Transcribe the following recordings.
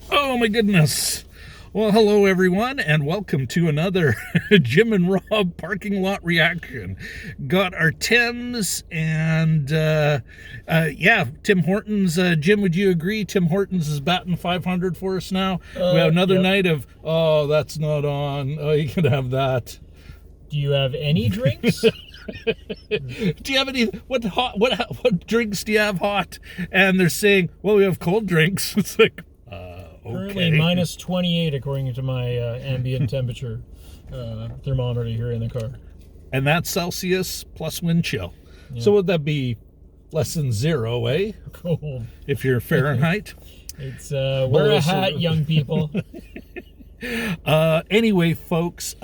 Oh my goodness. Well, hello everyone, and welcome to another Jim and Rob parking lot reaction. Got our Tims and Tim Hortons. Jim, would you agree Tim Hortons is batting 500 for us now? We have another night of, oh, that's not on. Oh, you can have that. Do you have any drinks? Do you have any, what drinks do you have hot? And they're saying, well, we have cold drinks. It's like, Currently minus 28 according to my ambient temperature thermometer here in the car. And that's Celsius plus wind chill. Yeah. So would that be less than 0, eh? Cold. If you're Fahrenheit. It's wear a hat, young people. Anyway, folks,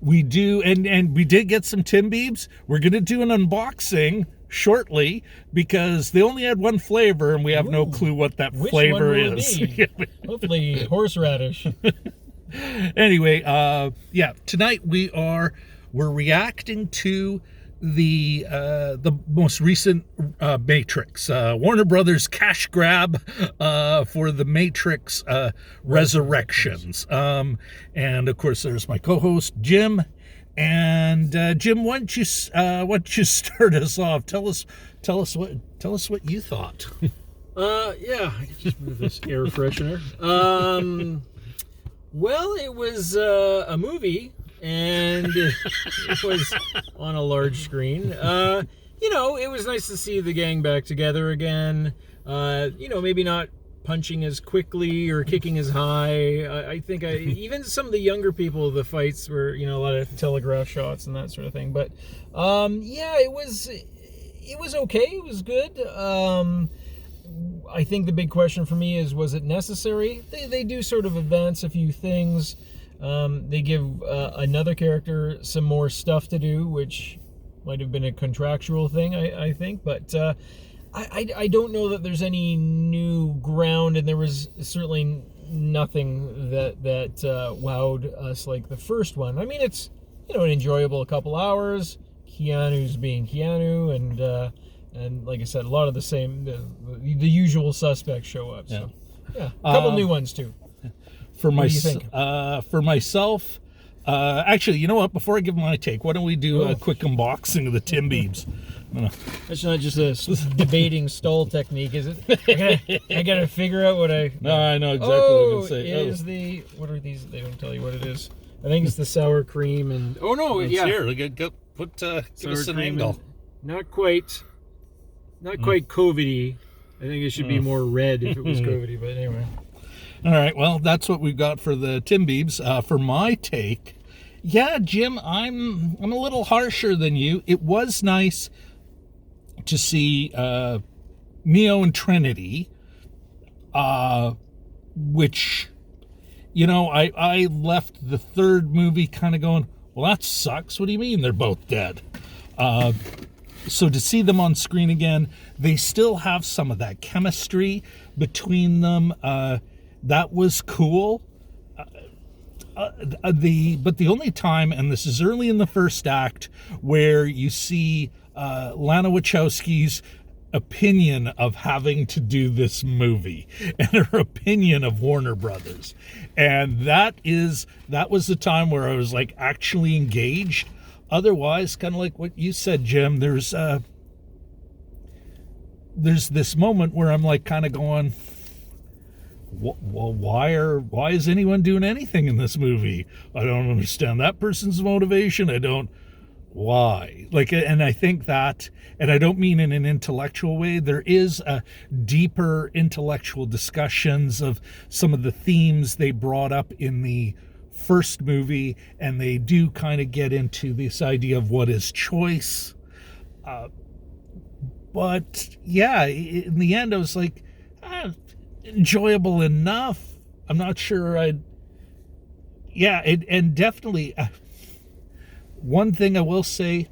we do, and we did get some Tim Biebs. We're going to do an unboxing shortly because they only had one flavor and we have no clue what that flavor is. Hopefully horseradish. Anyway, tonight we're reacting to the most recent Matrix, Warner Brothers cash grab for the Matrix Resurrections. And of course there's my co-host Jim. And Jim, why don't you start us off? Tell us what you thought. Yeah, I can just move this air freshener. Well, it was a movie, and it was on a large screen. It was nice to see the gang back together again. Maybe not punching as quickly or kicking as high. I think even some of the younger people, the fights were, a lot of telegraph shots and that sort of thing. But it was okay. It was good. I think the big question for me is, was it necessary? They do sort of advance a few things. They give another character some more stuff to do, which might have been a contractual thing, I think. But I don't know that there's any new ground, and there was certainly nothing that wowed us like the first one. I mean, it's an enjoyable couple hours. Keanu's being Keanu, and like I said, a lot of the same the usual suspects show up. So a couple new ones too. For myself, actually, you know what? Before I give my take, why don't we do a quick unboxing of the Tim Biebs? That's not just a debating stall technique, is it? I gotta figure out what I... No, I know exactly what I'm going to say. It is the... What are these? They don't tell you what it is. I think it's the sour cream and... Oh, no, it's here. Give us an angle. Not quite COVID-y. I think it should be more red if it was COVID-y, but anyway. All right, well, that's what we've got for the Tim Biebs. For my take, Jim, I'm a little harsher than you. It was nice to see Neo and Trinity, which, I left the third movie kind of going, well, that sucks. What do you mean they're both dead? So to see them on screen again, they still have some of that chemistry between them. That was cool. But the only time, and this is early in the first act, where you see Lana Wachowski's opinion of having to do this movie and her opinion of Warner Brothers. And that was the time where I was like actually engaged. Otherwise, kind of like what you said, Jim, there's this moment where I'm like kind of going, well, why is anyone doing anything in this movie? I don't understand that person's motivation. Why? And I think that, and I don't mean in an intellectual way, there is a deeper intellectual discussions of some of the themes they brought up in the first movie, and they do kind of get into this idea of what is choice. But yeah, in the end, I was like, enjoyable enough. I'm not sure and definitely one thing I will say,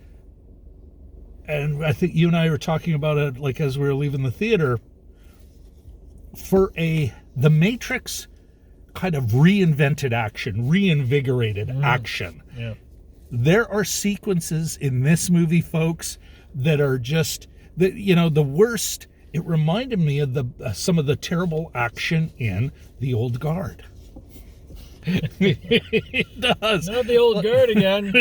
and I think you and I were talking about it like as we were leaving the theater, for the Matrix kind of reinvented action, reinvigorated action. Yeah. There are sequences in this movie, folks, that are just the worst it reminded me of some of the terrible action in The Old Guard. It does. Not the Old Guard again.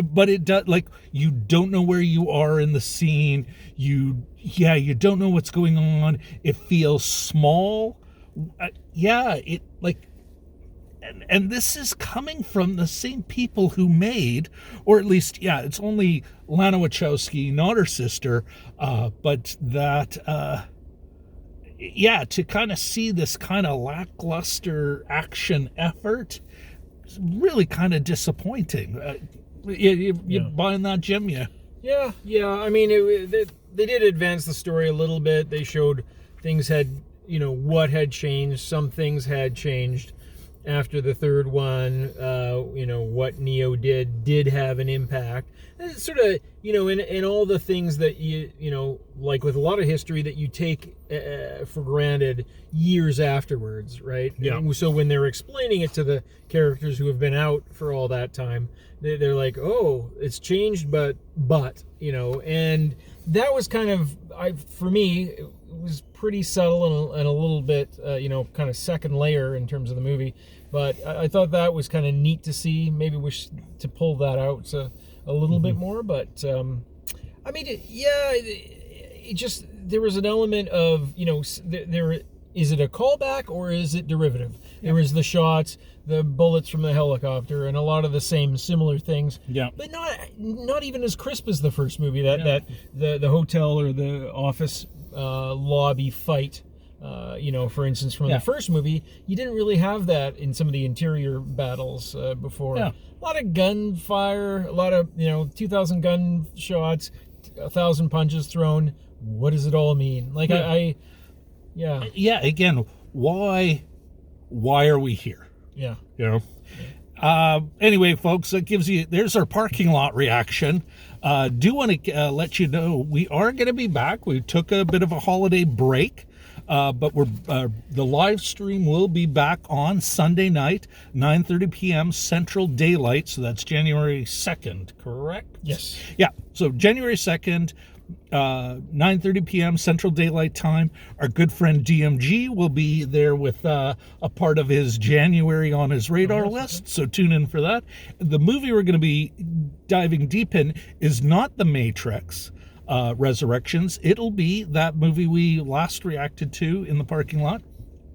But it does, like, you don't know where you are in the scene. You don't know what's going on. It feels small. It like, and this is coming from the same people who made, or at least, it's only Lana Wachowski, not her sister, but that, to kind of see this kind of lackluster action effort, is really kind of disappointing. You buying that, Jim? Yeah. I mean, they did advance the story a little bit. They showed things had, what had changed. Some things had changed after the third one. What Neo did have an impact. And it's sort of, in all the things that you like with a lot of history that you take for granted years afterwards, right? Yeah. And so when they're explaining it to the characters who have been out for all that time, they're like, oh, it's changed, but and that was kind of, for me, it was pretty subtle and a little bit, kind of second layer in terms of the movie. But I thought that was kind of neat to see. Maybe wish to pull that out a little bit more. But I mean, it just, there was an element of, there is it a callback or is it derivative? There was the shots, the bullets from the helicopter, and a lot of the same similar things. Yeah. But not even as crisp as the first movie. That the hotel or the office lobby fight. For instance, from the first movie, you didn't really have that in some of the interior battles before. Yeah. A lot of gunfire, a lot of 2,000 gun shots, 1,000 punches thrown. What does it all mean? Like Again, why are we here? Yeah. Anyway, folks, there's our parking lot reaction. Do want to let you know we are going to be back. We took a bit of a holiday break. But the live stream will be back on Sunday night, 9:30 p.m. Central Daylight. So that's January 2nd, correct? Yes. Yeah. So January 2nd, 9:30 p.m. Central Daylight Time. Our good friend DMG will be there with a part of his January on his radar list. So tune in for that. The movie we're going to be diving deep in is not The Matrix. Resurrections. It'll be that movie we last reacted to in the parking lot,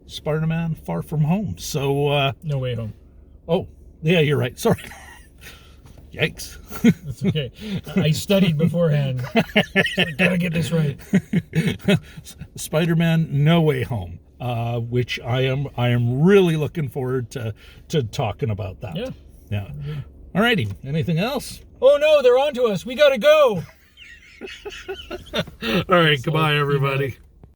Spider-Man Far From Home. So No Way Home. Oh, yeah, you're right. Sorry. Yikes. That's okay. I studied beforehand. So I gotta get this right. Spider-Man No Way Home, which I am really looking forward to talking about that. Yeah. Alrighty. Anything else? Oh no, they're on to us. We gotta go. All right, goodbye, everybody.